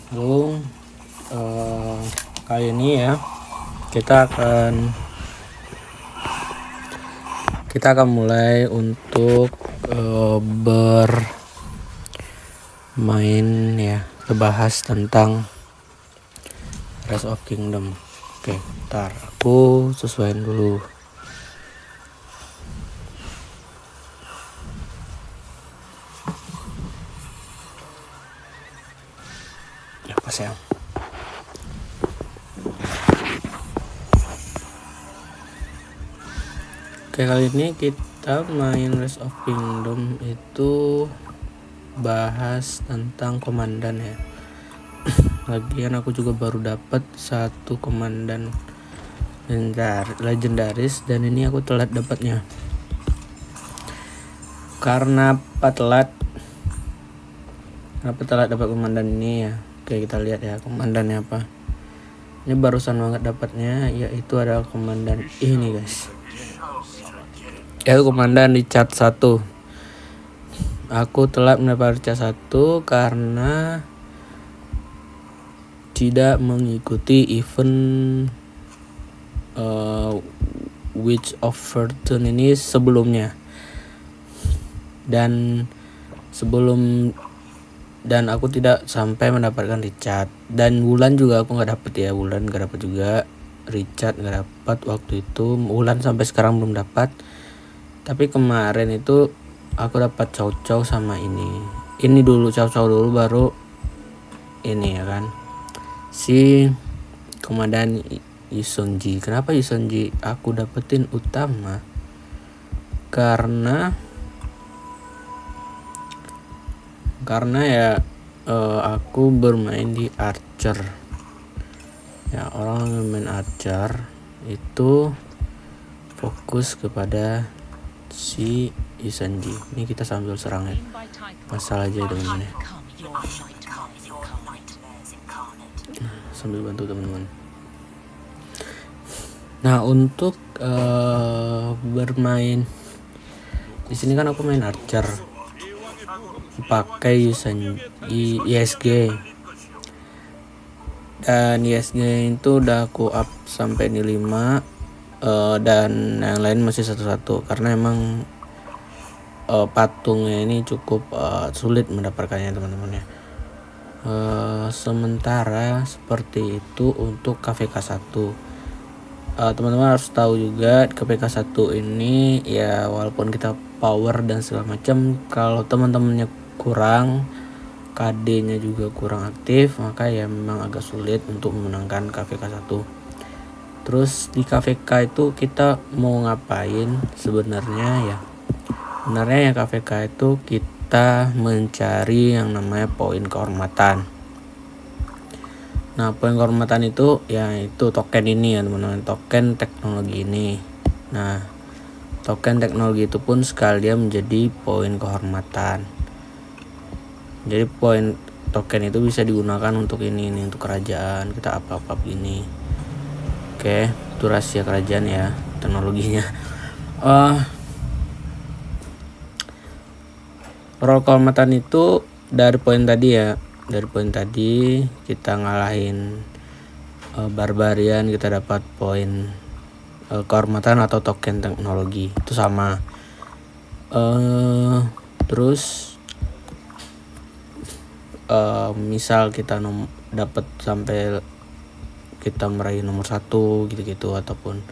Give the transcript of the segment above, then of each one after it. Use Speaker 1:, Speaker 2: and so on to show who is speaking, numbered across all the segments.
Speaker 1: Halo, kali ini ya kita akan mulai untuk bermain ya, bahas tentang Rise of Kingdom. Oke, ntar aku sesuaiin dulu. Ya, pas ya. Oke, kali ini kita main Rise of Kingdom itu bahas tentang komandan ya. Lagian aku juga baru dapat satu komandan legendaris dan ini aku telat dapatnya. Kenapa telat dapat komandan ini ya? Oke, kita lihat ya komandannya apa. Ini barusan banget dapatnya, yaitu adalah komandan ini guys. Yaitu komandan di chat 1. Aku telat mendapat chat 1 karena tidak mengikuti event Witch of Fortune ini sebelumnya. Dan aku tidak sampai mendapatkan Richard, dan Wulan juga aku nggak dapet ya. Wulan nggak dapet juga, Richard nggak dapet waktu itu. Wulan sampai sekarang belum dapat, tapi kemarin itu aku dapat Chow sama ini dulu, Chow dulu baru ini ya kan, si komandan Yusonji. Kenapa Yusonji aku dapetin utama? Karena ya aku bermain di Archer ya. Orang yang main Archer itu fokus kepada si Yusonji. Ini kita sambil serang ya, masalah aja teman-teman ya, sambil bantu teman-teman. Nah, untuk bermain di sini kan aku main Archer pakai ISG, dan ISG itu udah aku up sampai ini 5, dan yang lain masih 1-1 karena emang patungnya ini cukup sulit mendapatkannya teman-teman ya. Sementara seperti itu untuk KVK 1. Teman-teman harus tahu juga KVK 1 ini ya, walaupun kita power dan segala macam, kalau teman-temannya kurang, KD-nya juga kurang aktif, maka ya memang agak sulit untuk memenangkan KVK 1. Terus di KVK itu kita mau ngapain sebenarnya ya? Sebenarnya ya KVK itu kita mencari yang namanya poin kehormatan. Nah, poin kehormatan itu ya itu token ini ya teman-teman, token teknologi ini. Nah, token teknologi itu pun sekalian menjadi poin kehormatan. Jadi poin token itu bisa digunakan untuk ini untuk kerajaan kita apa-apa begini. Oke, itu rahasia kerajaan ya teknologinya. Roll kehormatan itu dari poin tadi ya. Dari poin tadi kita ngalahin barbarian, kita dapat poin kehormatan atau token teknologi, itu sama. Terus misal kita dapat sampai kita meraih nomor 1 gitu-gitu, ataupun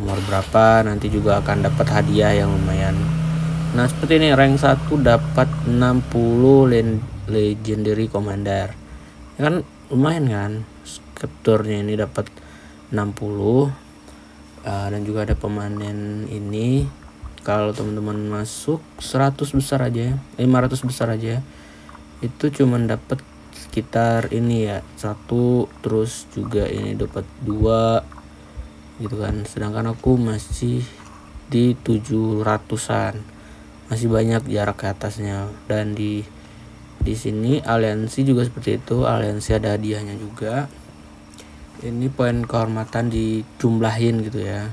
Speaker 1: nomor berapa, nanti juga akan dapat hadiah yang lumayan. Nah, seperti ini rank 1 dapat 60 legendary commander ya kan, lumayan kan. Capture-nya ini dapat 60, dan juga ada pemanen ini. Kalau teman-teman masuk 100 besar aja, 500 besar aja, itu cuman dapat sekitar ini ya 1, terus juga ini dapat 2 gitu kan. Sedangkan aku masih di 700-an, masih banyak jarak ke atasnya. Dan di sini aliansi juga seperti itu, aliansi ada hadiahnya juga. Ini poin kehormatan dijumlahin gitu ya.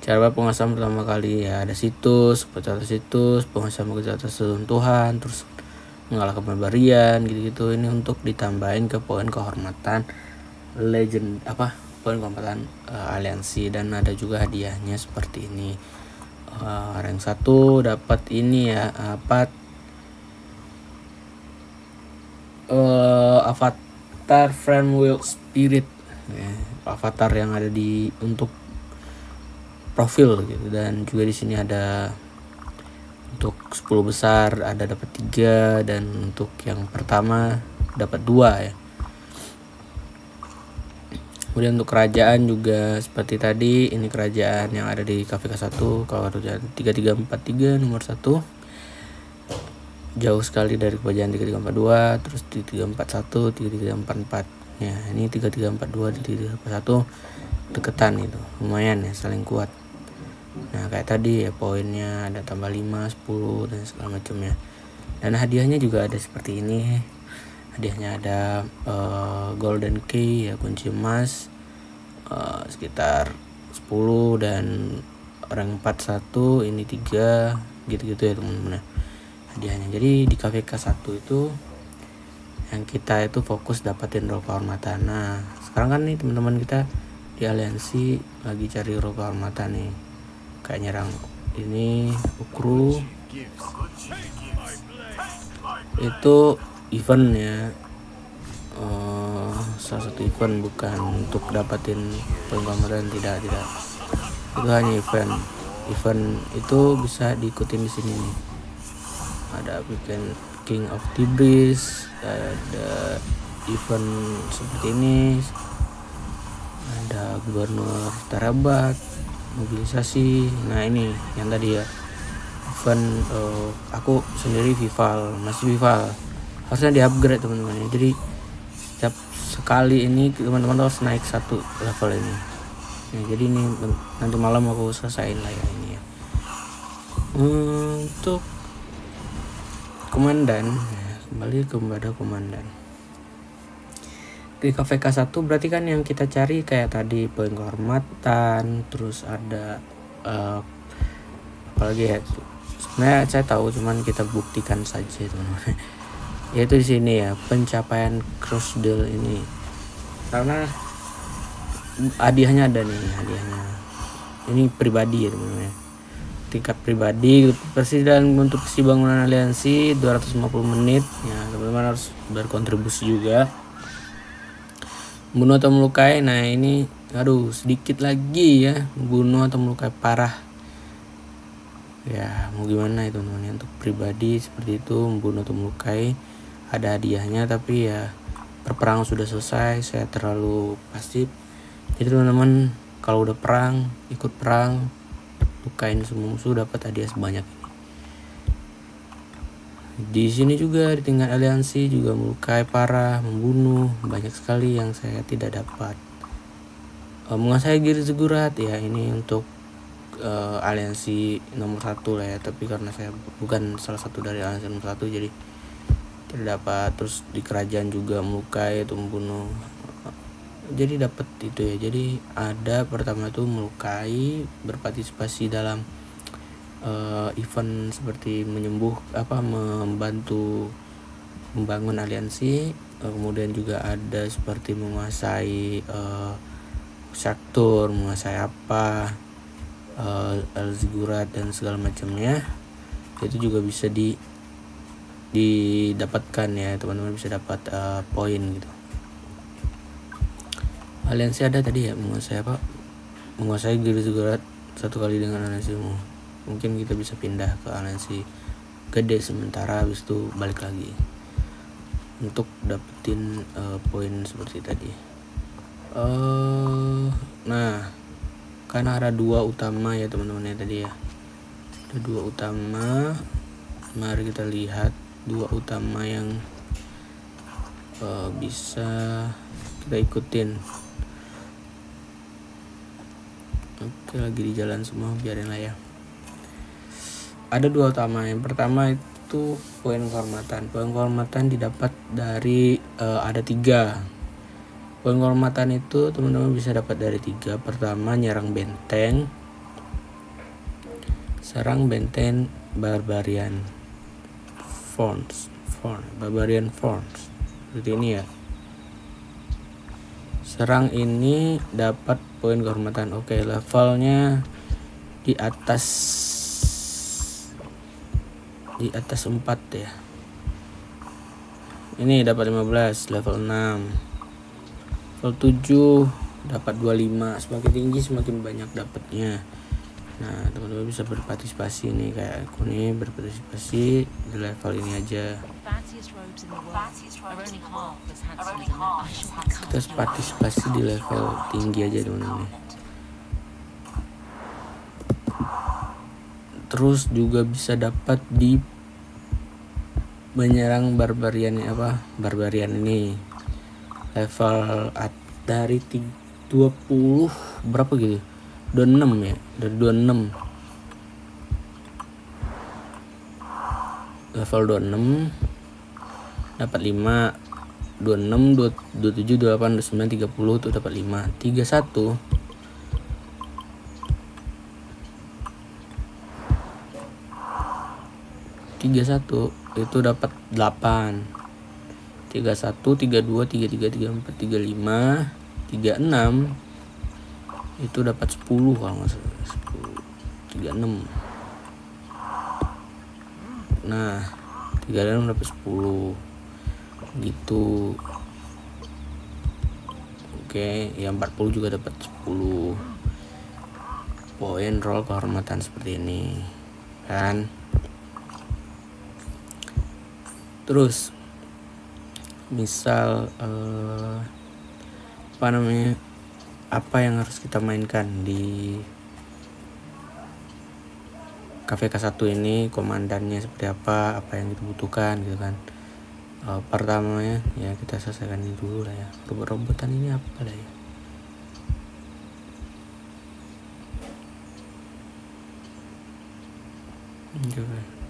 Speaker 1: Cara penguasaan pertama kali ya, ada situs, penguasaan situs, penguasaan sentuhan, terus mengalahkan barbarian gitu-gitu. Ini untuk ditambahin ke poin kehormatan legend poin kehormatan aliansi, dan ada juga hadiahnya seperti ini. Rank 1 dapat ini ya, avatar Friend Will Spirit ya, avatar yang ada di untuk profil gitu. Dan juga di sini ada untuk 10 besar ada dapat 3, dan untuk yang pertama dapat 2 ya. Kemudian untuk kerajaan juga seperti tadi, ini kerajaan yang ada di KVK 1, kerajaan 3343 nomor 1. Jauh sekali dari kerajaan 3342, terus 3341, 3344. Ya, ini 3342 dan 3341 deketan itu. Lumayan ya, saling kuat. Nah, kayak tadi ya, poinnya ada tambah 5, 10 dan segala macamnya. Dan hadiahnya juga ada seperti ini. Hadiahnya ada golden key ya, kunci emas sekitar 10, dan rank 41 ini 3 gitu-gitu ya teman-teman hadiahnya. Jadi di KVK 1 itu yang kita itu fokus dapatin roh kehormatan. Nah, sekarang kan nih teman-teman kita di aliansi lagi cari roh kehormatan nih, kayak nyerang ini Ukru itu event ya, salah satu event, bukan untuk dapatin poin kehormatan, tidak, itu hanya event itu bisa diikutin di sini nih. Ada weekend King of Tibris, ada event seperti ini, ada gubernur Tarabat, mobilisasi. Nah, ini yang tadi ya, event aku sendiri masih Vival, harusnya di upgrade teman-teman ya. Jadi setiap sekali ini teman-teman harus naik 1 level ini. Nah, jadi ini nanti malam aku selesaiin lah ya ini ya. Untuk komandan, kembali kepada komandan di KVK 1 berarti kan yang kita cari kayak tadi poin kehormatan, terus ada apalagi ya, sebenarnya saya tahu, cuman kita buktikan saja teman-teman. Yaitu di sini ya, pencapaian cross deal ini, karena hadiahnya ada nih, ini pribadi ya teman-teman, tingkat pribadi. Presiden untuk si bangunan aliansi 250 menit ya, teman-teman harus berkontribusi juga. Bunuh atau melukai, nah ini sedikit lagi ya, bunuh atau melukai parah ya, mau gimana itu teman-teman. Untuk pribadi seperti itu, membunuh atau melukai, ada hadiahnya, tapi ya perperang sudah selesai, saya terlalu pasif. Jadi teman-teman kalau udah perang, ikut perang, lukain semua musuh, dapat hadiah sebanyak ini. Di sini juga di tingkat aliansi juga melukai parah, membunuh, banyak sekali yang saya tidak dapat. Menguasai Giri Ziggurat ya, ini untuk aliansi nomor 1 lah ya, tapi karena saya bukan salah satu dari aliansi nomor 1 jadi tidak dapat. Terus di kerajaan juga melukai atau membunuh, jadi dapat itu ya. Jadi ada pertama tuh melukai, berpartisipasi dalam event seperti membantu membangun aliansi. Kemudian juga ada seperti menguasai Shaktur, menguasai Al-Ziggurat dan segala macamnya. Itu juga bisa didapatkan ya teman-teman, bisa dapat poin gitu. Aliansi ada tadi ya, menguasai Giri Ziggurat 1 kali dengan aliansimu. Mungkin kita bisa pindah ke aliansi gede sementara, habis itu balik lagi untuk dapetin poin seperti tadi. Nah, karena ada 2 utama ya teman-teman ya tadi ya, ada 2 utama. Mari kita lihat 2 utama yang bisa kita ikutin. Oke, lagi di jalan semua, biarin lah ya. Ada 2 utama. Yang pertama itu poin kehormatan. Poin kehormatan didapat dari ada 3. Poin kehormatan itu teman-teman bisa dapat dari 3. Pertama, nyerang benteng, serang benteng barbarian Barbarian Force seperti ini ya. Serang ini dapat poin kehormatan. Oke, levelnya di atas 4 ya. Ini dapat 15, level 6. Level 7 dapat 25. Semakin tinggi semakin banyak dapatnya. Nah, teman-teman bisa berpartisipasi nih, kayak aku nih berpartisipasi di level ini aja. Kita partisipasi di level tinggi aja teman-teman. Terus juga bisa dapat di menyerang barbarian ini level dari 20 berapa gitu, 26 ya, dari 26 level 26 dapat 5, 26, 27, 28, 29, 30 tuh dapat 5, 31 itu dapat 8, 31, 32, 33, 34, 35, 36 itu dapat 10 kalau nggak salah, 10, 36. Nah, 36 dapat 10 gitu. Oke, yang 40 juga dapat 10 poin roll kehormatan seperti ini kan. Terus misal apa yang harus kita mainkan di KVK1 ini, komandannya seperti apa yang kita butuhkan gitu kan. Pertamanya ya kita selesaikan ini dulu lah ya. Robot-robotan ini apa lah ya.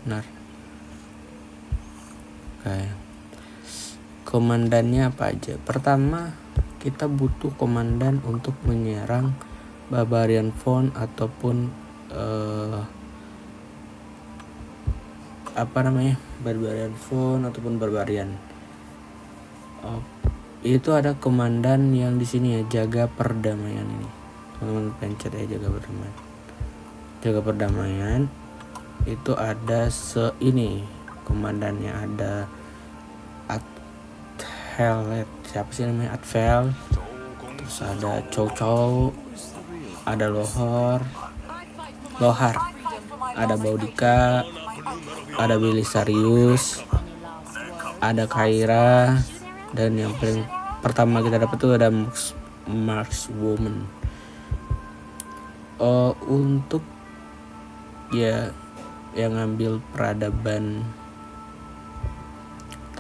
Speaker 1: Benar. Oke. Komandannya apa aja? Pertama, kita butuh komandan untuk menyerang Barbarian Phone ataupun Barbarian Phone ataupun Barbarian. Itu ada komandan yang di sini ya, jaga perdamaian ini. Teman-teman pencet ya, jaga perdamaian. Itu ada ini komandannya, ada Advel, siapa sih namanya, Advel. Terus ada Chow, ada Lohar, ada Baudika, ada Belisarius, ada Kaira, dan yang paling pertama kita dapat tuh ada Markswoman. Untuk ya yang ngambil peradaban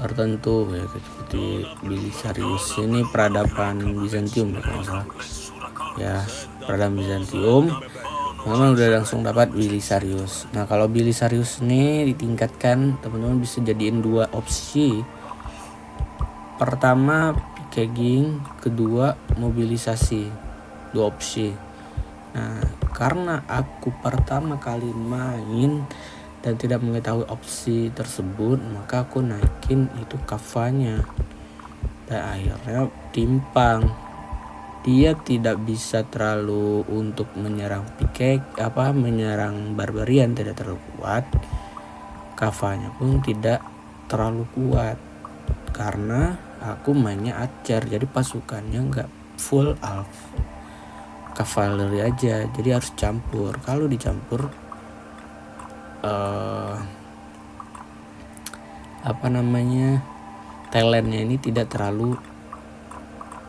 Speaker 1: tertentu ya, seperti Belisarius ini peradaban Bizantium ya, kalau salah ya, peradaban Bizantium. Memang udah langsung dapat Belisarius. Nah, kalau Belisarius ini ditingkatkan, teman-teman bisa jadiin 2 opsi. Pertama packaging, kedua mobilisasi, 2 opsi. Nah, karena aku pertama kali main dan tidak mengetahui opsi tersebut, maka aku naikin itu kafanya, dan akhirnya timpang. Dia tidak bisa terlalu untuk menyerang menyerang barbarian, tidak terlalu kuat. Kafanya pun tidak terlalu kuat karena aku mainnya archer, jadi pasukannya nggak full alf cavalry aja, jadi harus campur. Kalau dicampur talentnya ini tidak terlalu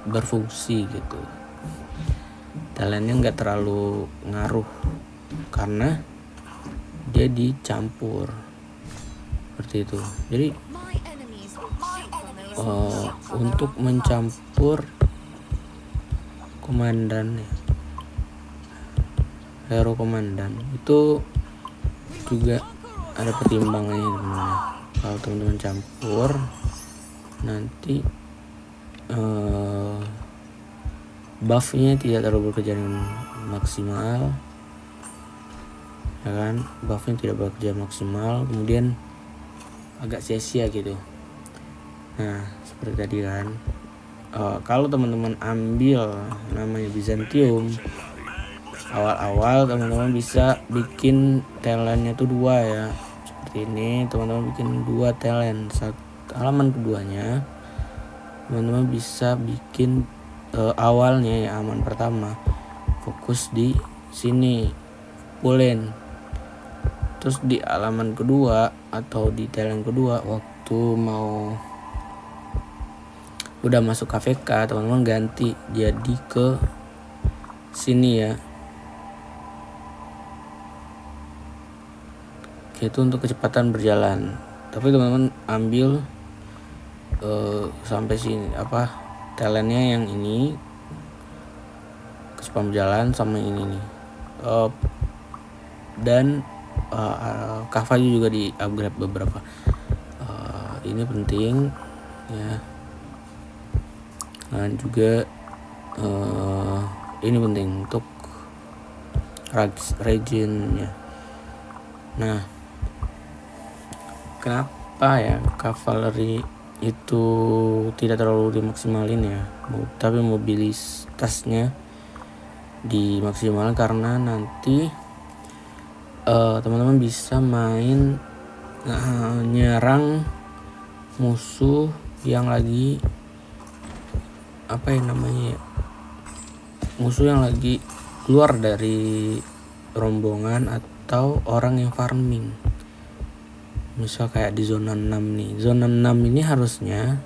Speaker 1: berfungsi gitu, talentnya nggak terlalu ngaruh karena dia dicampur seperti itu. Jadi untuk mencampur komandan, hero komandan itu juga ada pertimbangannya teman-teman. Kalau teman-teman campur nanti buffnya tidak terlalu bekerja dengan maksimal ya kan, buffnya tidak bekerja maksimal. Kemudian agak sia-sia gitu. Nah seperti tadi kan, kalau teman-teman ambil namanya Byzantium, awal-awal teman-teman bisa bikin talentnya tuh 2 ya, seperti ini. Teman-teman bikin 2 talent. Halaman keduanya teman-teman bisa bikin awalnya ya, halaman pertama fokus di sini pullen. Terus di halaman kedua atau di talent kedua, waktu mau udah masuk KVK, teman-teman ganti jadi ke sini ya. Itu untuk kecepatan berjalan. Tapi teman-teman ambil sampai sini talentnya yang ini, kecepatan berjalan sama ini nih. Dan Kava juga di upgrade beberapa. Ini penting ya. Dan juga ini penting untuk regionnya. Nah, kenapa ya cavalry itu tidak terlalu dimaksimalin ya, tapi mobilitasnya dimaksimalkan karena nanti teman-teman bisa main nyerang musuh yang lagi musuh yang lagi keluar dari rombongan atau orang yang farming. Misal kayak di zona 6 nih. Zona 6 ini harusnya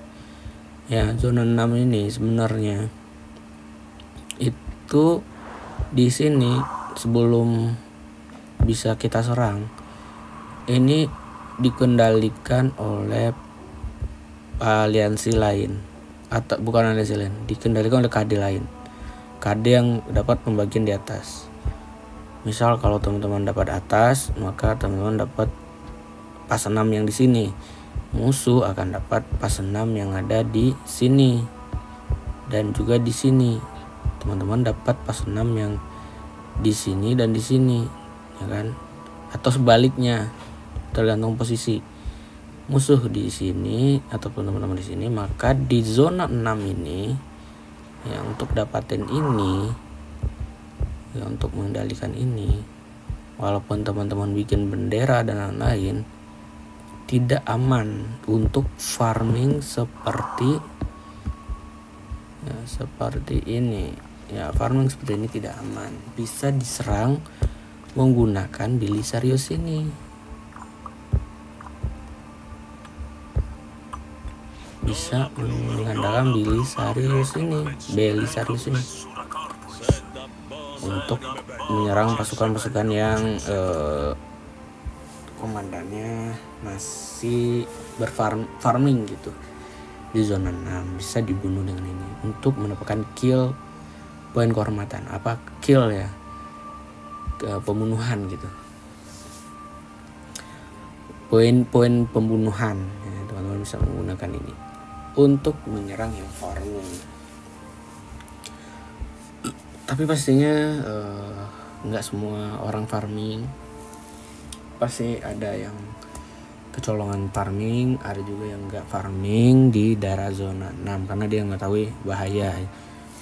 Speaker 1: ya, zona 6 ini sebenarnya itu di sini sebelum bisa kita serang ini dikendalikan oleh aliansi lain, atau bukan aliansi lain, dikendalikan oleh KD lain, KD yang dapat pembagian di atas. Misal kalau teman-teman dapat atas, maka teman-teman dapat pas 6 yang di sini. Musuh akan dapat pas 6 yang ada di sini dan juga di sini. Teman-teman dapat pas 6 yang di sini dan di sini, ya kan? Atau sebaliknya, tergantung posisi. Musuh di sini ataupun teman-teman di sini, maka di zona 6 ini ya, untuk dapatin ini ya, untuk mengendalikan ini, walaupun teman-teman bikin bendera dan lain-lain, tidak aman untuk farming seperti ini ya. Farming seperti ini tidak aman, bisa diserang menggunakan Belisarius ini. Bisa mengandalkan Belisarius ini untuk menyerang pasukan-pasukan yang komandannya masih berfarming gitu di zona 6. Bisa dibunuh dengan ini untuk mendapatkan kill, poin kehormatan. Apa kill ya, pembunuhan gitu, poin pembunuhan ya, teman-teman bisa menggunakan ini untuk menyerang yang farming. Tapi pastinya nggak semua orang farming, pasti ada yang kecolongan farming, ada juga yang nggak farming di daerah zona 6 karena dia nggak tahu bahaya.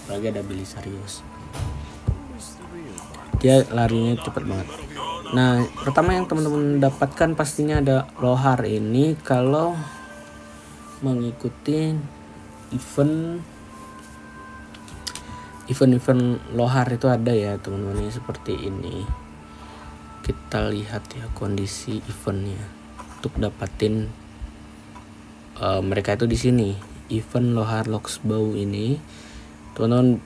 Speaker 1: Apalagi ada Belisarius, dia larinya cepet banget. Nah, pertama yang teman-teman dapatkan pastinya ada Lohar ini. Kalau mengikuti event Lohar itu ada ya teman-teman, seperti ini. Kita lihat ya kondisi eventnya untuk dapatin mereka itu di sini. Event Lohar Loksbau ini, teman-teman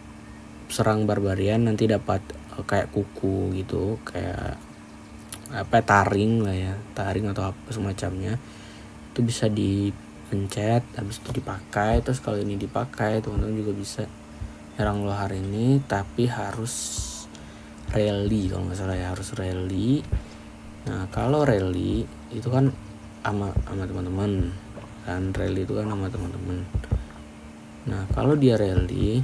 Speaker 1: serang barbarian nanti dapat kayak kuku gitu, kayak taring lah ya, taring atau apa semacamnya. Itu bisa dipencet, habis itu dipakai. Terus kalau ini dipakai, teman-teman juga bisa nyerang Lohar ini, tapi harus rally kalau nggak salah ya, harus rally. Nah kalau rally itu kan sama teman-teman kan, rally itu kan sama teman-teman. Nah kalau dia rally,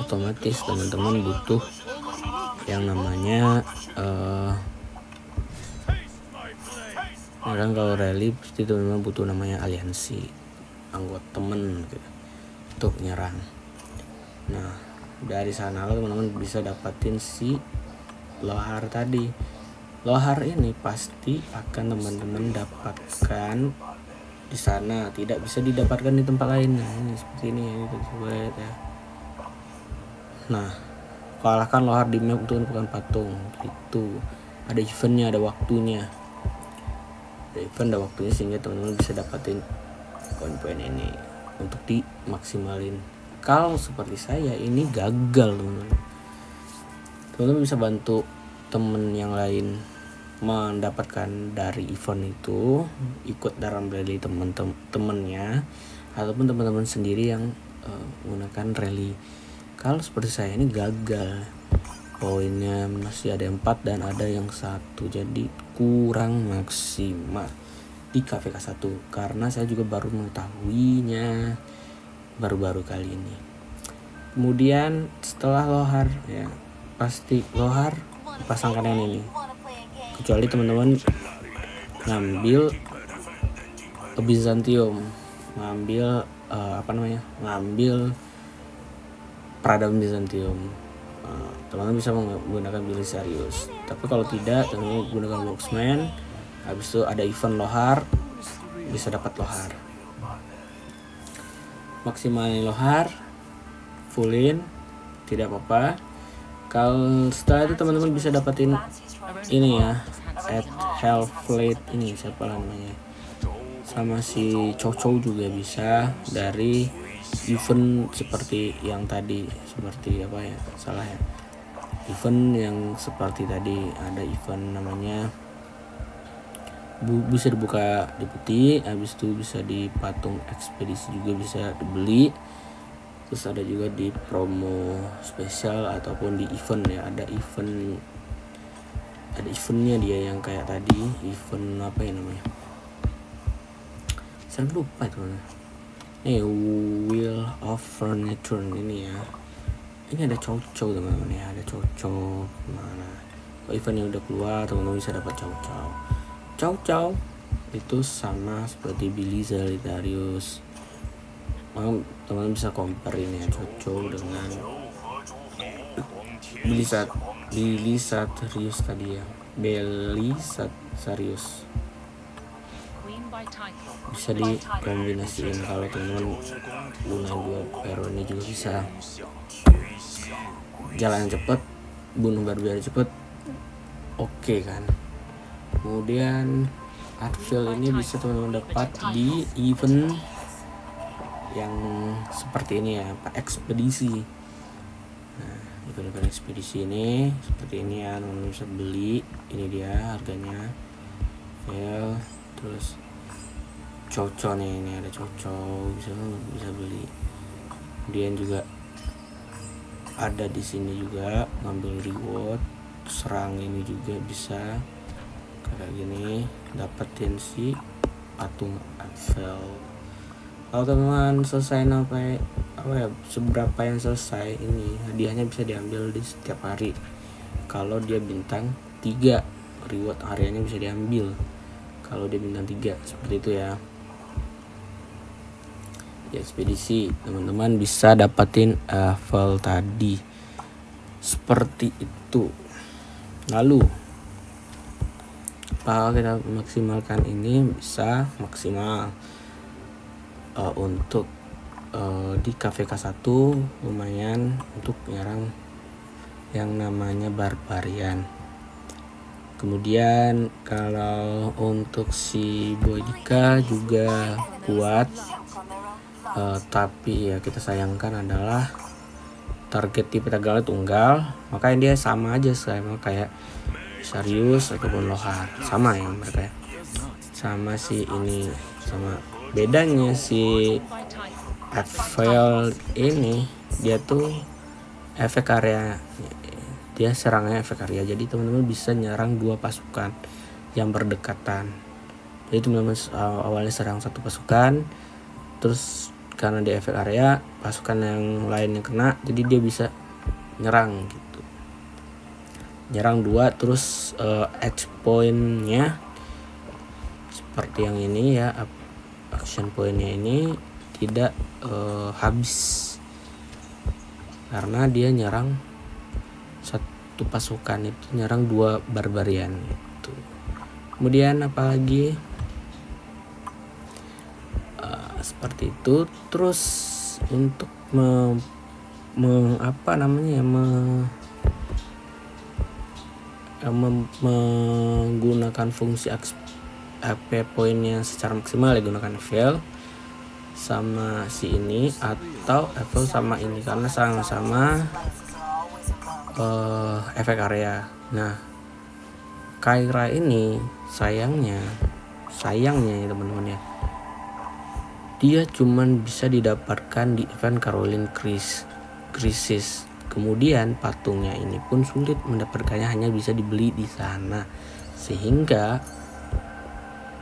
Speaker 1: otomatis teman-teman butuh yang namanya Kadang kalau rally pasti teman-teman butuh namanya aliansi anggota temen gitu, untuk nyerang. Nah dari sana lo teman-teman bisa dapatin si lohar tadi. Lohar ini pasti akan teman-teman dapatkan di sana, tidak bisa didapatkan di tempat lain. Nah ini seperti ini ya. Nah kalahkan lohar di map untuk bukan patung gitu. Ada eventnya, ada waktunya. Ada event, ada waktunya, sehingga teman-teman bisa dapatin poin-poin ini untuk dimaksimalin. Kalau seperti saya ini gagal teman-teman bisa bantu temen yang lain mendapatkan dari event itu, ikut dalam rally temen-temennya ataupun teman-teman sendiri yang menggunakan rally. Kalau seperti saya ini gagal, poinnya masih ada 4 dan ada yang 1, jadi kurang maksimal di KVK 1 karena saya juga baru mengetahuinya baru-baru kali ini. Kemudian setelah lohar ya, pasti lohar pasangkan yang ini, kecuali teman-teman ngambil Byzantium, ngambil ngambil peradaban Byzantium, teman-teman bisa menggunakan Belisarius. Tapi kalau tidak, teman-teman menggunakan Marksman. Habis itu ada event lohar, bisa dapat lohar. Maksimalin lohar, fullin, tidak apa-apa. Kalau setelah itu teman-teman bisa dapatin ini ya, at Hellflate ini siapa namanya, sama si Chow juga bisa dari event seperti yang tadi, seperti apa ya, salah ya, event yang seperti tadi. Ada event namanya bisa dibuka di putih, habis itu bisa di patung ekspedisi juga bisa dibeli. Terus ada juga di promo spesial ataupun di event ya, ada eventnya dia yang kayak tadi, event apa ya namanya, saya lupa itu. Wheel of Furniture ini ya. Ini ada Chow teman-teman ya, ada Chow. Mana? Kalau event yang udah keluar teman-teman bisa dapat Chow itu sama seperti Belisarius. Teman-teman bisa compare ini ya, Chow dengan Belisarius tadi ya, Belisarius. Bisa dikombinasiin. Kalau teman-teman guna 2 hero ini juga bisa jalan cepet, bunuh barbier cepet, oke kan. Kemudian Artfield ini bisa teman-teman dapat di event yang seperti ini ya, Pak Ekspedisi. Nah, event ekspedisi ini seperti ini ya, teman-teman bisa beli. Ini dia harganya. Terus Chow nih, ini ada Chow bisa beli. Kemudian juga ada di sini juga ngambil reward, serang ini juga bisa kayak gini, dapetin si patung Eiffel. Kalau teman-teman selesai sampai seberapa yang selesai, ini hadiahnya bisa diambil di setiap hari. Kalau dia bintang 3, reward hariannya bisa diambil kalau dia bintang 3, seperti itu ya. Di ekspedisi teman-teman bisa dapatin Eiffel tadi, seperti itu. Lalu kalau kita maksimalkan ini bisa maksimal untuk di KVK 1 lumayan untuk nyerang yang namanya barbarian. Kemudian kalau untuk si Boyka juga kuat, tapi ya kita sayangkan adalah target tipe Tegal tunggal, makanya dia sama aja kayak Sarius ataupun Lohar, sama ya mereka ya. Sama si ini, sama bedanya si Eiffel ini dia tuh efek area, dia serangnya efek area, jadi teman-teman bisa nyerang 2 pasukan yang berdekatan. Jadi teman-teman awalnya serang 1 pasukan, terus karena di efek area pasukan yang lain yang kena, jadi dia bisa nyerang gitu, nyerang 2. Terus edge pointnya seperti yang ini ya, action pointnya ini tidak habis karena dia nyerang satu pasukan itu, nyerang 2 barbarian itu. Kemudian apalagi seperti itu. Terus untuk menggunakan fungsi HP poinnya secara maksimal ya, gunakan Evel sama si ini atau Evel sama ini karena sama-sama efek area. Nah, Kyra ini sayangnya ya teman-teman ya, dia cuman bisa didapatkan di event Caroline Crisis. Kemudian patungnya ini pun sulit mendapatkannya, hanya bisa dibeli di sana, sehingga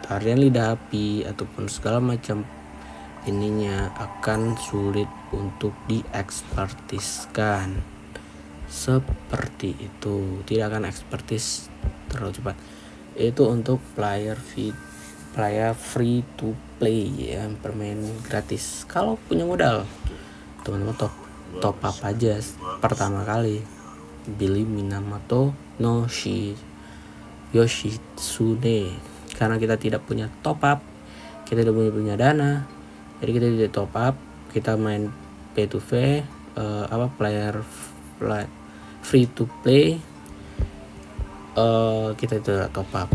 Speaker 1: tarian lidah api ataupun segala macam ininya akan sulit untuk diekspertiskan. Seperti itu, tidak akan ekspertis terlalu cepat. Itu untuk player free to play ya, permain gratis. Kalau punya modal, teman-teman top up aja pertama kali, beli Minamoto no Yoshitsune. Karena kita tidak punya top up, kita tidak punya dana, jadi kita tidak top up, kita main pay to play, player free to play, kita tidak top up.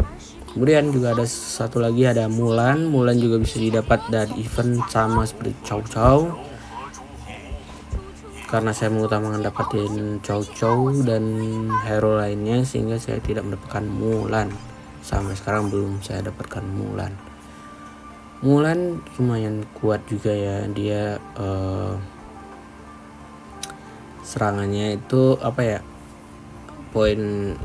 Speaker 1: Kemudian juga ada satu lagi, ada Mulan juga bisa didapat dari event sama seperti Chow Chow. Karena saya mengutamakan dapatin Chow Chow dan hero lainnya, sehingga saya tidak mendapatkan Mulan. Sampai sekarang belum saya dapatkan Mulan. Mulan lumayan kuat juga ya, dia serangannya itu poin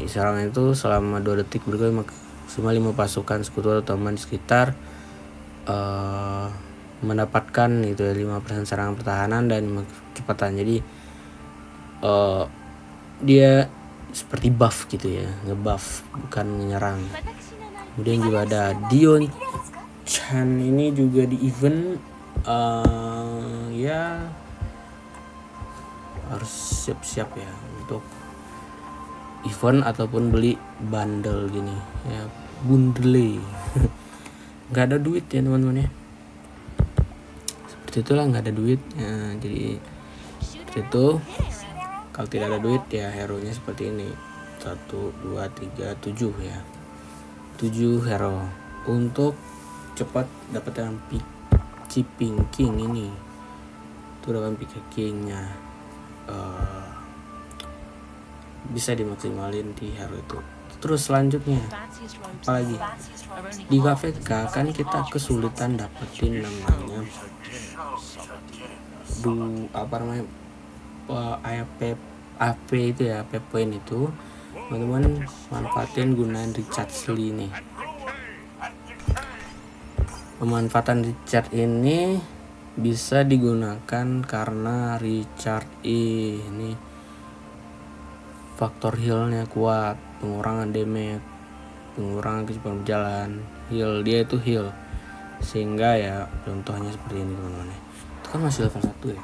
Speaker 1: serangan itu selama 2 detik berikutnya maksimal 5 pasukan sekutu atau teman di sekitar mendapatkan itu ya 5% serangan pertahanan dan kecepatan. Jadi dia seperti buff gitu ya, ngebuff bukan menyerang. Kemudian juga ada Dion Chan, ini juga di event ya harus siap-siap ya untuk event ataupun beli bundle gini ya, bundle. Nggak ada duit ya teman-teman ya, seperti itulah, nggak ada duit ya, jadi seperti itu. Kalau tidak ada duit ya hero nya seperti ini, 1, 2, 3, 7 ya, 7 hero. Untuk cepat dapatkan Chipping King ini, itu dapat pick kingnya bisa dimaksimalin di hero itu. Terus selanjutnya apalagi di KVK kan kita kesulitan dapetin namanya AP itu ya, AP point itu. Teman-teman manfaatin gunain Richard Lee nih. Pemanfaatan Richard ini bisa digunakan karena Richard ini faktor healnya kuat, pengurangan damage, pengurangan kecepatan berjalan, heal, dia itu heal, sehingga ya contohnya seperti ini teman-teman. Itu kan masih level 1 ya,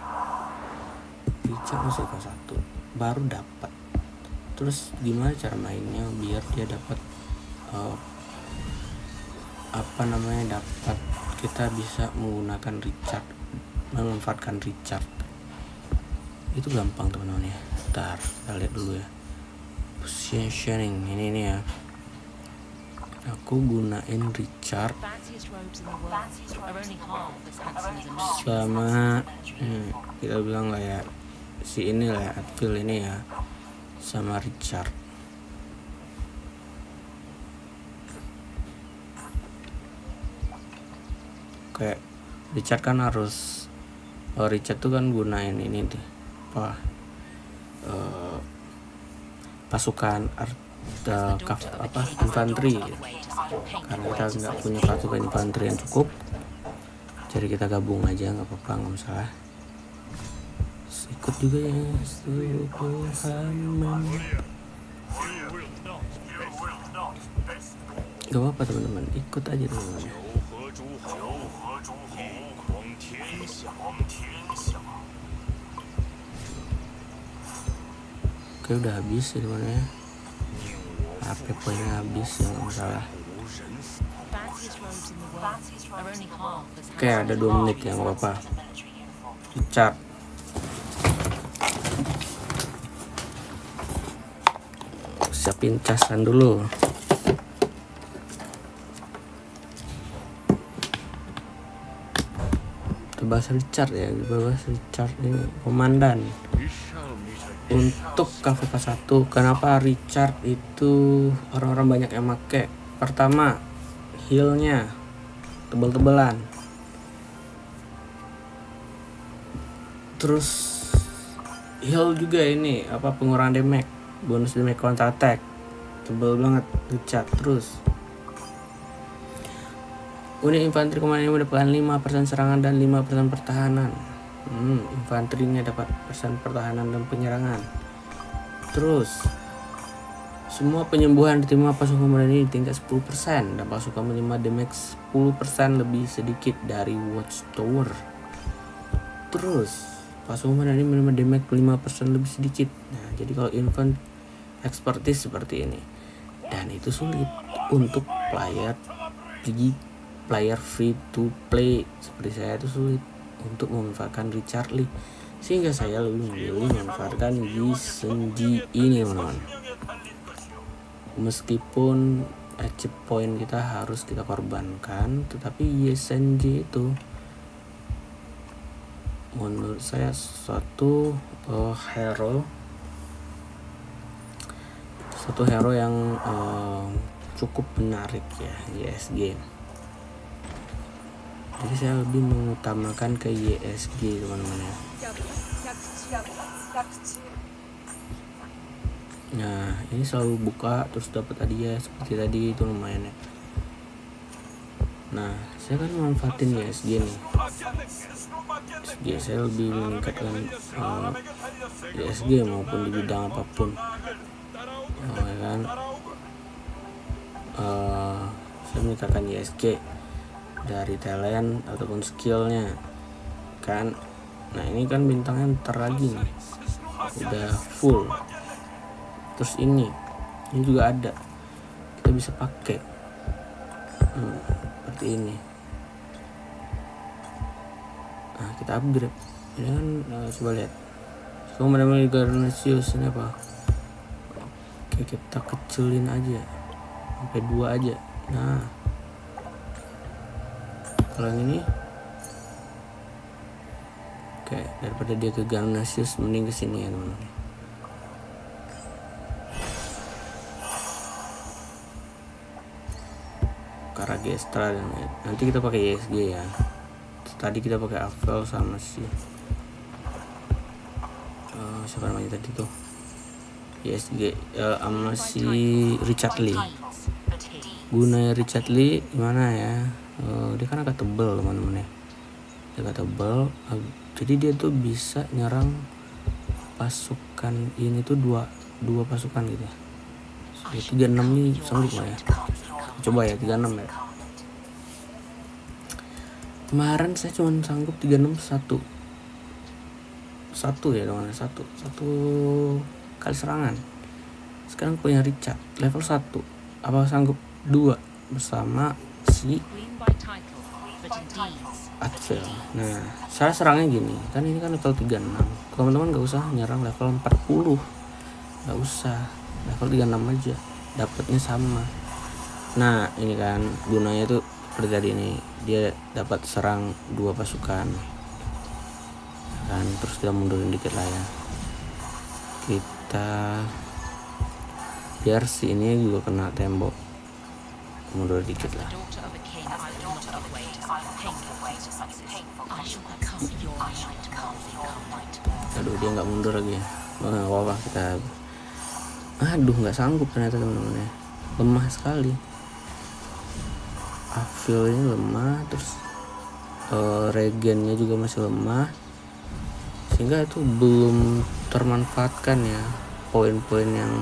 Speaker 1: Richard masih level 1 baru dapat. Terus gimana cara mainnya biar dia dapat dapat kita bisa menggunakan Richard, memanfaatkan Richard. Itu gampang teman-teman ya. Bentar, kita lihat dulu ya. Positioning ini ya. Aku gunain Richard sama kita bilang lah ya, si ini lah ya, Advil ini ya, sama Richard. Kayak Richard kan harus Richard tuh kan gunain ini deh pasukan infanteri gitu. Karena kita nggak punya pasukan infanteri yang cukup, jadi kita gabung aja, nggak apa-apa, nggak masalah. Ikut juga ya. Gak apa-apa teman-teman, ikut aja teman-teman. Oke, udah habis ya teman ya. HP poinnya habis ya, nggak masalah. Oke, ada 2 menit ya, nggak apa-apa. Richard. Siapin casan dulu. Bahas Richard ya, bahas Richard ini komandan untuk KVK1. Kenapa Richard itu orang-orang banyak yang make? Pertama, healnya tebal-tebalan, terus heal juga ini apa, pengurangan damage, bonus damage counter attack, tebal banget Richard. Terus unit infanteri komandan ini mendapatkan 5% serangan dan 5% pertahanan. Infanterinya dapat persen pertahanan dan penyerangan. Terus semua penyembuhan diterima pasukan komandan ini tingkat 10% dan pasukan menerima damage 10% lebih sedikit dari Watchtower. Terus pasukan komandan ini menerima damage 5% lebih sedikit. Nah, jadi kalau infant expertise seperti ini, dan itu sulit untuk player free to play seperti saya, itu sulit untuk memanfaatkan Richard Lee, sehingga saya lebih memilih memanfaatkan Yi Senji ini teman-teman. Meskipun achieve point kita harus kita korbankan, tetapi Yi Senji itu menurut saya suatu hero yang cukup menarik ya, YSG. Jadi saya lebih mengutamakan ke YSG teman-teman ya. Nah, ini selalu buka terus dapat hadiah seperti tadi, itu lumayan ya. Nah, saya kan manfaatin YSG nih. YSG saya lebih meningkatkan YSG maupun di bidang apapun. Ya kan? Saya meningkatkan YSG dari talent ataupun skillnya kan. Nah, ini kan bintangnya ntar lagi nih udah full. Terus ini juga ada, kita bisa pakai seperti ini. Nah, kita upgrade ini kan. Coba lihat komandan Garnasius ini apa. Oke, kita kecilin aja sampai 2 aja. Nah, kalau yang ini, oke, daripada dia ke Garnasius mending ke sini ya teman-teman. Karagestra, dan nanti kita pakai YSG ya. Tadi kita pakai Avel sama siapa namanya tadi tuh, YSG sama si Richard Lee. Gunanya Richard Lee gimana ya? Dia kan agak tebel teman-teman ya, dia agak tebel, jadi dia tuh bisa nyerang pasukan ini tuh dua pasukan gitu ya. 36 nih sanggup lah ya, coba ya 36 ya. Kemarin saya cuma sanggup 36 satu ya teman, satu kali serangan. Sekarang punya Richard level 1, apa sanggup 2 bersama si Atvel. Nah, cara serangnya gini, kan ini kan level 36. Teman-teman gak usah nyerang level 40, gak usah, level 36 aja dapatnya sama. Nah, ini kan gunanya tuh seperti tadi ini, dia dapat serang 2 pasukan kan. Terus kita mundurin dikit lah ya, kita biar si ini juga kena tembok, mundur dikit lah. Aduh, dia nggak mundur lagi ya. Nggak apa-apa, kita aduh nggak sanggup ternyata teman-teman ya, lemah sekali. Afil ini lemah, terus regennya juga masih lemah, sehingga itu belum termanfaatkan ya poin-poin yang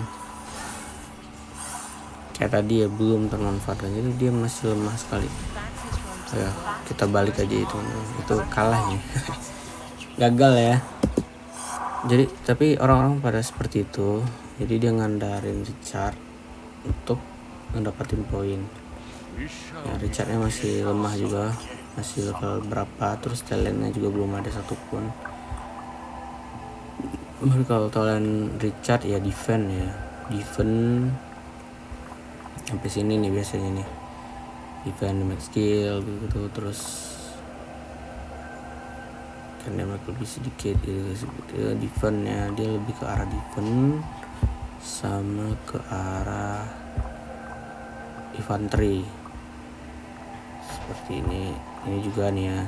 Speaker 1: kayak tadi ya belum termanfaatkan, jadi dia masih lemah sekali. Ya kita balik aja itu kalah ya. Gagal ya. Jadi tapi orang-orang pada seperti itu, jadi dia ngandarin Richard untuk mendapatkan poin. Ya Richardnya masih lemah juga, masih level berapa, terus talentnya juga belum ada satupun. Kalau talent Richard ya defense sampai sini nih biasanya nih, defense, damage skill gitu, terus kan damage lebih sedikit gitu. Defense-nya dia lebih ke arah defense sama ke arah infantry seperti ini juga nih ya.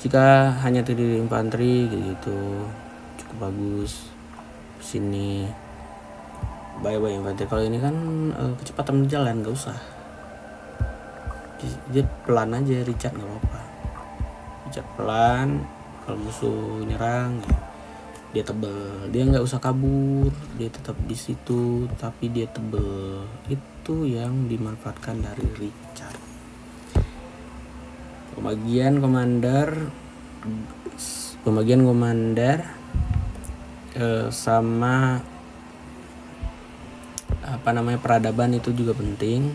Speaker 1: Jika hanya terdiri infantry gitu cukup bagus. Sini bye-bye infantry. Kalau ini kan kecepatan berjalan, gak usah, dia pelan aja. Richard gak apa-apa, Richard pelan. Kalau musuh nyerang dia tebel, dia nggak usah kabur, dia tetap di situ tapi dia tebel. Itu yang dimanfaatkan dari Richard. Pembagian komander sama peradaban itu juga penting.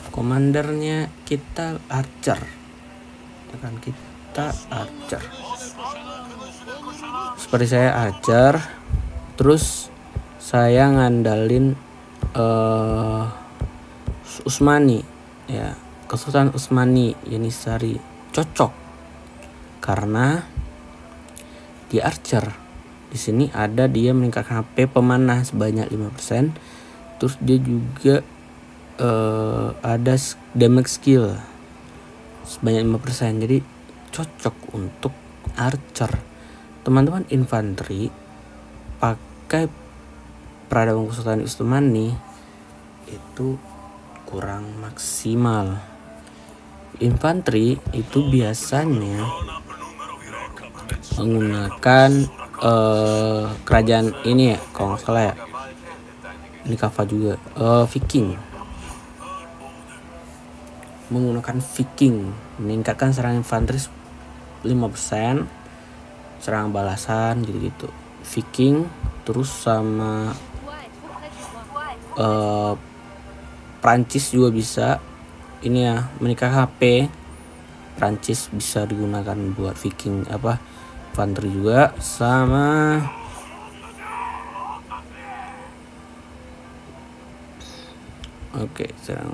Speaker 1: Komandernya kita archer, ya kan, kita archer. Seperti saya archer, terus saya ngandalin Usmani ya, Kesultanan Utsmani Yanisari cocok karena di archer di sini ada dia meningkatkan HP pemanah sebanyak 5%, terus dia juga ada damage skill sebanyak 5%, jadi cocok untuk archer. Teman-teman infanteri pakai peradaban Kesultanan Utsmani itu kurang maksimal. Infanteri itu biasanya menggunakan kerajaan ini ya, kalau nggak salah ya, ini Kava juga, Viking, menggunakan Viking meningkatkan serangan infanteri 5%, serangan balasan gitu-gitu. Viking terus sama Prancis juga bisa ini ya, meningkatkan HP. Prancis bisa digunakan buat Viking infanteri juga, sama serang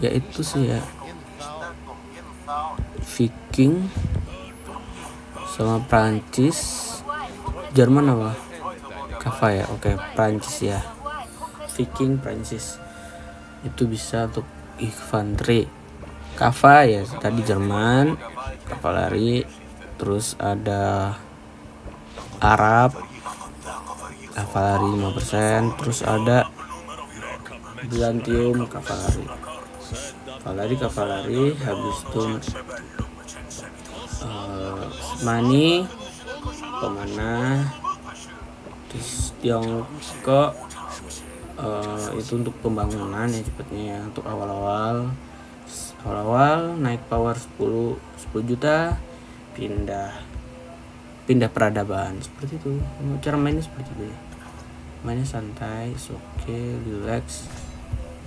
Speaker 1: ya itu sih ya, Viking sama Prancis. Jerman apa? Kava ya. Prancis ya, Viking, Prancis itu bisa untuk infanteri. Kava ya tadi Jerman, kavaleri, terus ada Arab, kavaleri 5%, terus ada Byzantium, kavaleri, habis itu Utsmani pemanah, terus Tiongkok itu untuk pembangunan ya cepatnya ya, untuk awal-awal naik power 10 juta, pindah peradaban, seperti itu. Cara mainnya seperti itu ya, mainnya santai, relax,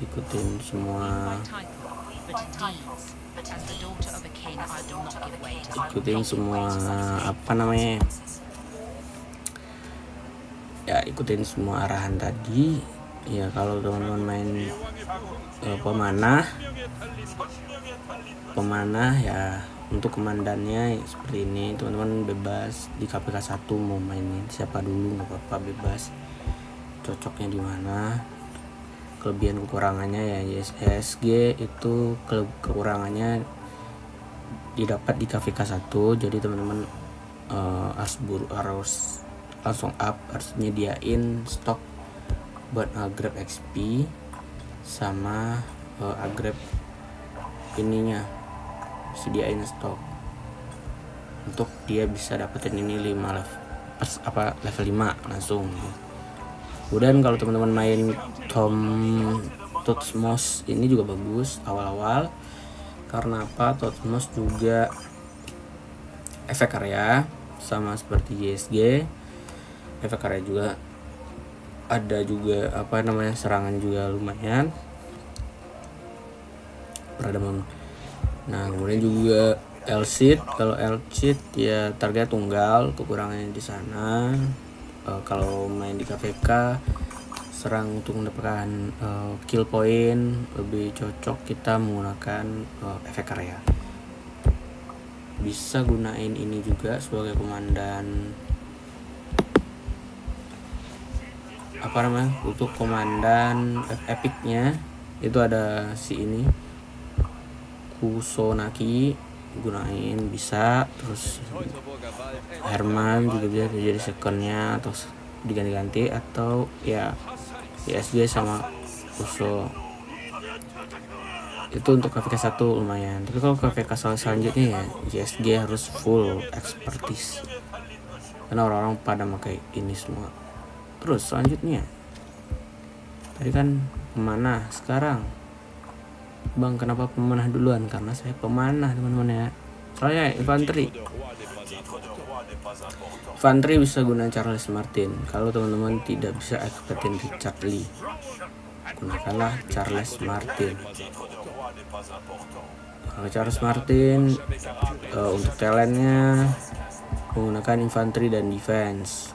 Speaker 1: ikutin semua ikutin semua arahan tadi ya. Kalau teman-teman main pemanah ya, untuk komandannya seperti ini, teman-teman bebas di KPK 1 mau mainin siapa dulu, nggak apa-apa, bebas. Cocoknya di mana, kelebihan kekurangannya ya, SG itu kekurangannya didapat di KPK 1. Jadi teman-teman harus langsung harus nyediain stok buat grab XP sama grab ininya, sediain stok untuk dia bisa dapetin ini 5 level 5 langsung. Kemudian kalau teman-teman main Tom Tutmos ini juga bagus awal-awal. Karena apa? Tutmos juga efek area sama seperti JSG. Efek area juga ada juga serangan juga lumayan. Peradaban. Nah, kemudian juga L-sheet. Kalau L-sheet ya target tunggal, kekurangannya di sana. Kalau main di KVK serang untuk mendapatkan kill point, lebih cocok kita menggunakan efek area. Bisa gunain ini juga sebagai komandan untuk komandan epicnya itu ada si ini Kusanagi, gunain bisa. Terus Herman juga bisa jadi secondnya atau diganti-ganti, atau ya ISG sama Kuso. Itu untuk KVK 1 lumayan. Tapi kalau KVK selanjutnya ya JSG harus full expertise karena orang-orang pada pakai ini semua. Terus selanjutnya tadi kan pemanah, sekarang Bang kenapa pemanah duluan? Karena saya pemanah teman-teman ya. Soalnya infanteri bisa guna Charles Martin. Kalau teman-teman tidak bisa expertin Richard Lee, gunakanlah Charles Martin. Kalau Charles Martin untuk talentnya menggunakan infanteri dan defense.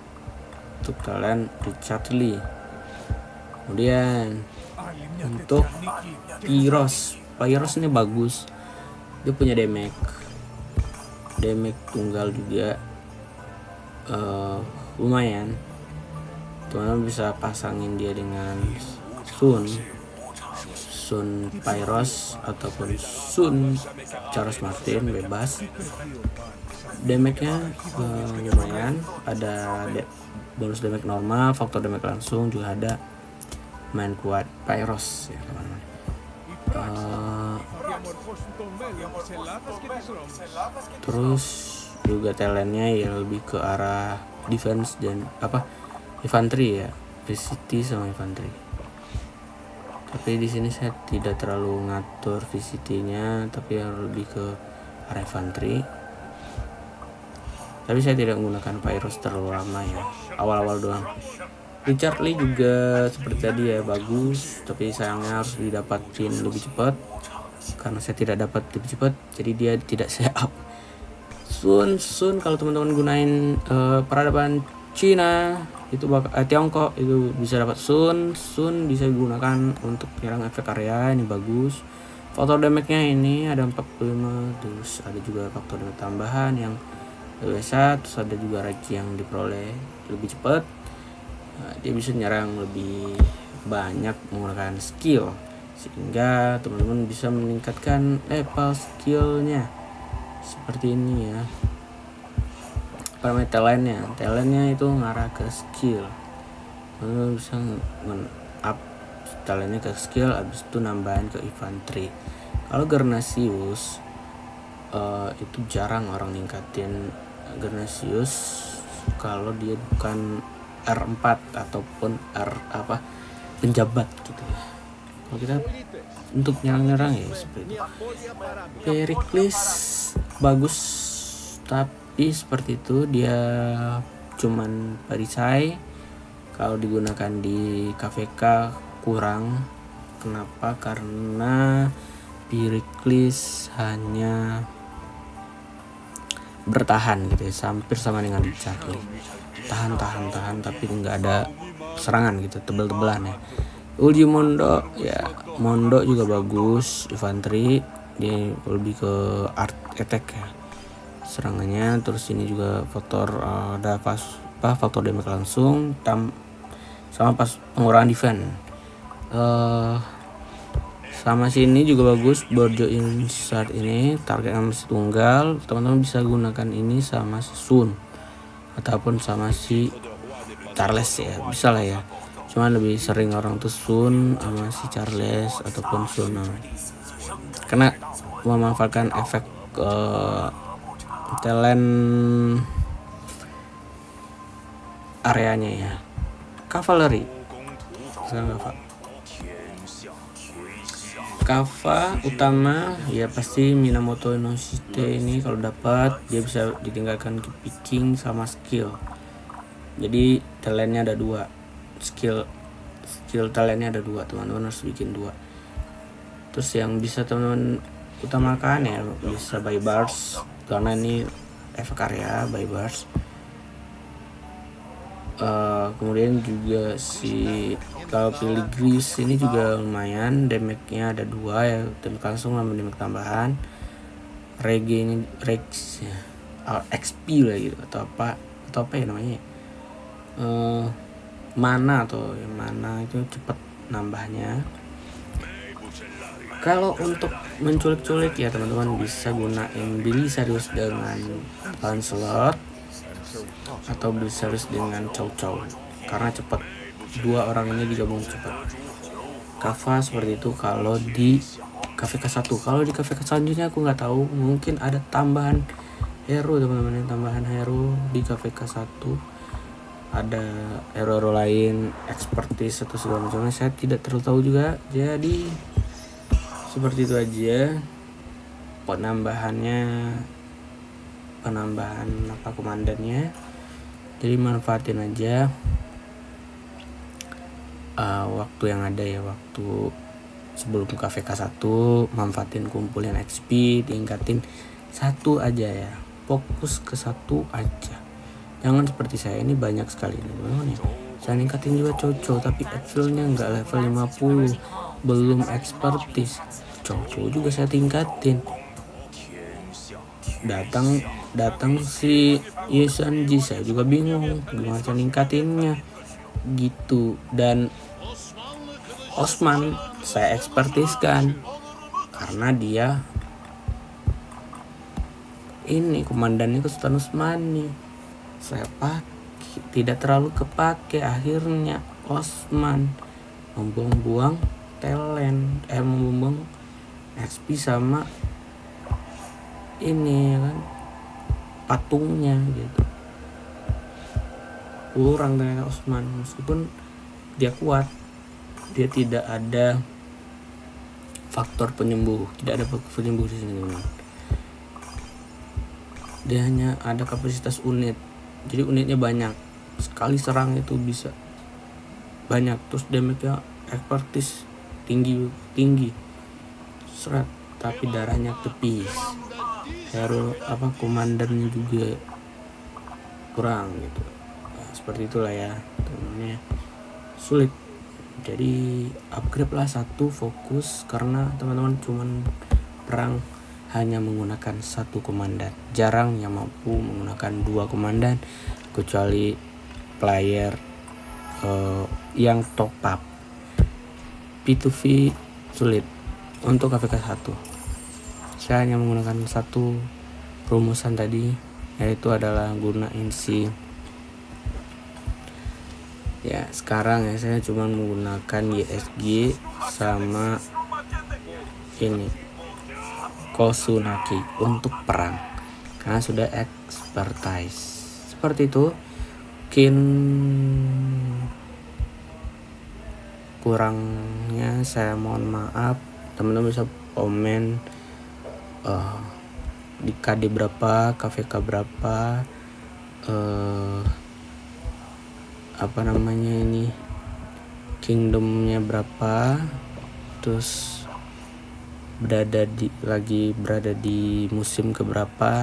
Speaker 1: Untuk talent Richard Lee. Kemudian untuk Pyros ini bagus, dia punya damage tunggal juga lumayan. Teman-teman bisa pasangin dia dengan Sun Pyros ataupun Sun Charles Martin, bebas. Damage-nya lumayan, ada bonus damage normal, faktor damage langsung juga ada. Main kuat Pyros ya teman-teman. Terus juga talentnya ya lebih ke arah defense dan infanteri ya, VCT sama infanteri. Tapi di sini saya tidak terlalu ngatur VCT-nya, tapi harus lebih ke arah infanteri. Tapi saya tidak menggunakan Pyros terlalu lama ya, awal-awal doang. Richard Lee juga seperti tadi ya bagus, tapi sayangnya harus didapatin lebih cepat. Karena saya tidak dapat lebih cepat, jadi dia tidak saya up. Sun kalau teman-teman gunain peradaban Cina itu Tiongkok itu bisa dapat Sun bisa digunakan untuk menyerang efek area, ini bagus. Faktor damage-nya ini ada 45, terus ada juga faktor damage tambahan yang biasa, terus ada juga rage yang diperoleh lebih cepat. Dia bisa nyerang lebih banyak menggunakan skill, sehingga teman-teman bisa meningkatkan level skillnya seperti ini ya. Talentnya itu ngarah ke skill, teman-teman bisa up talentnya ke skill, abis itu nambahin ke infanteri. Kalau Garnasius itu jarang orang ningkatin Garnasius kalau dia bukan R4 ataupun penjabat gitu ya. Kalau kita untuk nyerang ya seperti itu. Pericles bagus, tapi seperti itu dia cuman perisai. Kalau digunakan di KVK kurang. Kenapa? Karena Pericles hanya bertahan gitu ya, hampir sama dengan Charlie. Tahan tapi nggak ada serangan gitu, tebel-tebelan ya. Uji Mondo juga bagus, infanteri, dia lebih ke art attack ya serangannya. Terus ini juga faktor ada faktor damage langsung sama pas pengurangan defense. Sama sini juga bagus, Borjo Insert ini target masih tunggal. Teman-teman bisa gunakan ini sama si Sun ataupun sama si Charles ya, bisa lah ya. Cuman lebih sering orang tuh Sun sama si Charles ataupun Sun karena memanfaatkan efek talent areanya ya. Cavalry sekarang Kava utama ya pasti Minamoto no Shite ini kalau dapat dia bisa ditinggalkan keep picking sama skill. Jadi talentnya ada 2, skill talentnya ada 2, teman-teman harus bikin 2. Terus yang bisa teman-teman utamakan ya bisa buy bars karena ini efek area buy bars. Kemudian juga kalau pilih Grease ini juga lumayan, damage-nya ada 2 ya, damage langsung sama damage tambahan. Rege ini Rex ya, XP lah gitu atau apa ya namanya, mana itu cepet nambahnya. Kalau untuk menculik-culik ya teman-teman bisa gunain Belisarius dengan Lancelot atau Belisarius dengan Chow karena cepat, 2 orang ini digabung cepat. Kava seperti itu kalau di KVK 1. Kalau di KVK selanjutnya aku nggak tahu, mungkin ada tambahan hero teman-teman, tambahan hero di KVK 1 ada hero lain, expertise atau segala macamnya, saya tidak terlalu tahu juga. Jadi seperti itu aja penambahan komandannya. Jadi manfaatin aja waktu yang ada ya, waktu sebelum KVK 1 manfaatin, kumpulin XP, tingkatin 1 aja ya, fokus ke 1 aja, jangan seperti saya ini banyak sekali nih teman-teman ya. Saya ningkatin juga Chow tapi levelnya nggak level 50, belum expertise. Chow juga saya tingkatin, datang si Yusanji, saya juga bingung gimana cara ningkatinnya gitu. Dan Osman saya ekspertiskan karena dia ini komandannya Sultan Utsmani, saya pakai tidak terlalu kepake, akhirnya Osman membuang-buang talent, membuang XP sama ini ya kan patungnya gitu, kurang ternyata Osman. Meskipun dia kuat, dia tidak ada faktor penyembuh, tidak ada faktor penyembuh di sini teman. Dia hanya ada kapasitas unit, jadi unitnya banyak, sekali serang itu bisa banyak, terus damage-nya expertise tinggi serat, tapi darahnya tipis. Hero komandannya juga kurang gitu. Nah, seperti itulah ya teman-temannya, sulit. Jadi upgrade lah 1, fokus, karena teman-teman cuman perang hanya menggunakan 1 komandan, jarang yang mampu menggunakan 2 komandan kecuali player yang top up. P2V sulit. Untuk KVK 1 saya hanya menggunakan 1 rumusan tadi, yaitu adalah gunain si ya, sekarang ya saya cuma menggunakan YSG sama ini Kosunaki untuk perang karena sudah expertise. Seperti itu. Mungkin kurangnya saya mohon maaf, teman-teman bisa komen di KD berapa, KVK berapa, ini kingdomnya berapa, terus berada di musim keberapa,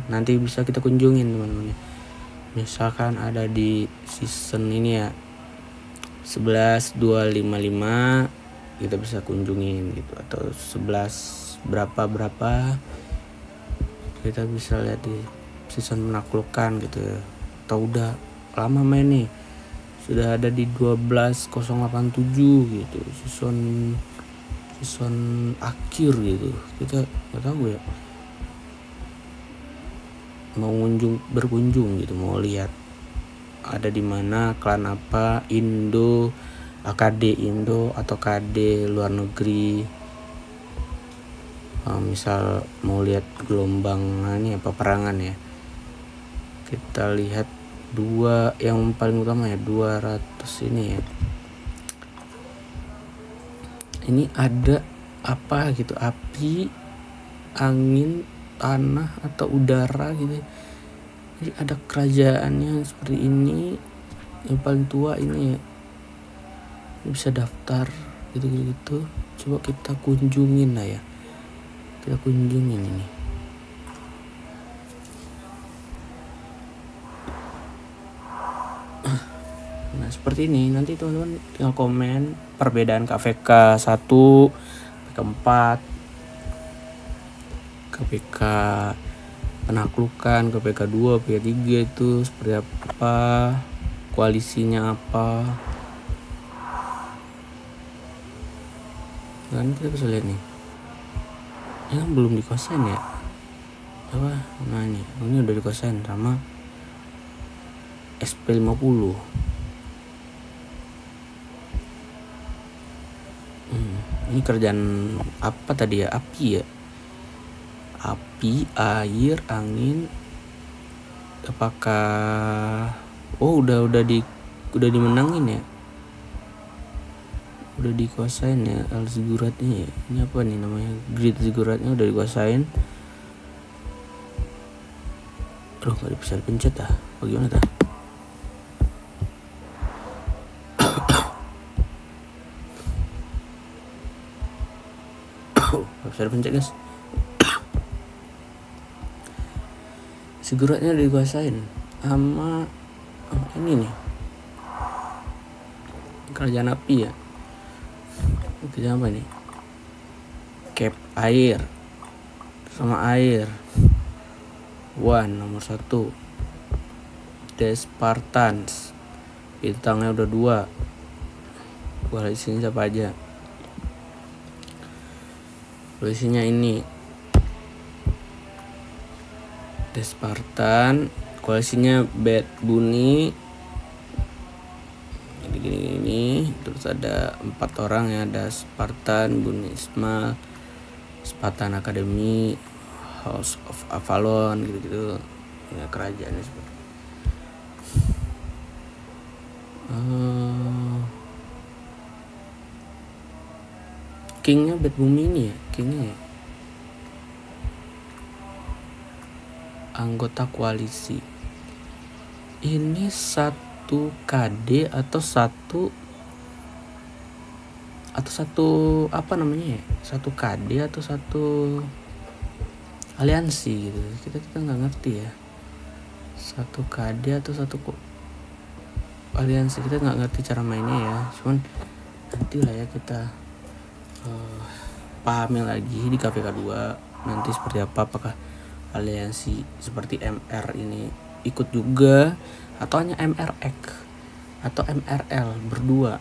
Speaker 1: nanti bisa kita kunjungin teman-teman. Misalkan ada di season ini ya 11.255 kita bisa kunjungin gitu, atau 11 berapa kita bisa lihat di season menaklukkan gitu ya. Atau udah lama main nih, sudah ada di 12.087 gitu, season akhir gitu, kita nggak tahu ya, mau berkunjung gitu, mau lihat ada di mana, klan apa, Indo, KD Indo atau KD luar negeri. Misal mau lihat gelombangannya peperangan ya, kita lihat 2 yang paling utama ya, 200 ini ya, ini ada apa gitu, api, angin, tanah atau udara gitu. Jadi ada kerajaannya seperti ini. Yang paling tua ini ya, ini bisa daftar gitu. Coba kita kunjungin lah ya, kita kunjungin ini. Nah seperti ini, nanti teman-teman tinggal komen perbedaan KVK 1, KVK 4, KVK penaklukan, KVK 2, KVK 3 itu seperti apa, koalisinya apa. Kan kita bisa lihat nih, ini kan belum dikuasain ya apa, nah ini udah dikuasain sama SP50. Ini kerjaan apa tadi ya, api ya, api, air, angin. Apakah udah dimenangin ya, udah dikuasain ya Al-Ziguratnya ya. Ini apa nih namanya, Grid Ziguratnya udah dikuasain. Aduh gak bisa pencet bagaimana tah? Gak bisa pencet guys. Ziguratnya udah dikuasain sama ini nih, kerajaan api ya. Kerjaan apa nih, Cap air sama air. One nomor 1 The Spartans, bintangnya udah 2. Gua lihat sini siapa aja. Polisinya ini The Spartan, koalisinya Bad Bunny. Gini. Terus ada 4 orang ya, ada Spartan, Bunny Ismail, Spartan Academy, House of Avalon gitu. Ya kerajaannya seperti Kingnya Bad Bunny ini ya, Kingnya ya. Anggota koalisi ini 1 KD atau satu apa namanya ya, 1 KD atau 1 aliansi gitu. Kita nggak ngerti ya, 1 KD atau 1 aliansi, kita nggak ngerti cara mainnya ya. Cuman nanti lah ya kita pahami lagi di KVK 2 nanti seperti apa. Apakah aliansi seperti MR ini ikut juga, atau hanya MRX atau MRL berdua,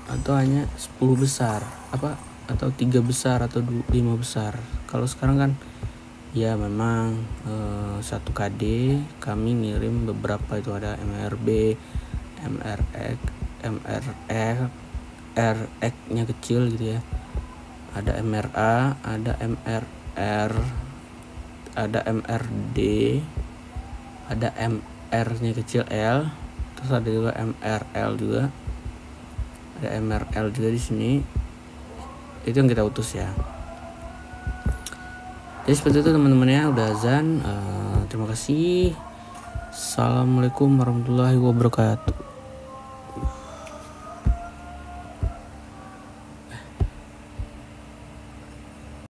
Speaker 1: atau hanya 10 besar atau 3 besar atau 5 besar. Kalau sekarang kan ya memang 1 KD kami ngirim beberapa, itu ada MRB, MRX, MRX, RX nya kecil gitu ya, ada MRA, ada MRR, ada MRD, ada MR nya kecil L, terus ada juga MRL juga, ada MRL juga di sini. Itu yang kita utus ya. Jadi seperti itu teman-teman ya, udah azan. Terima kasih. Assalamualaikum warahmatullahi wabarakatuh.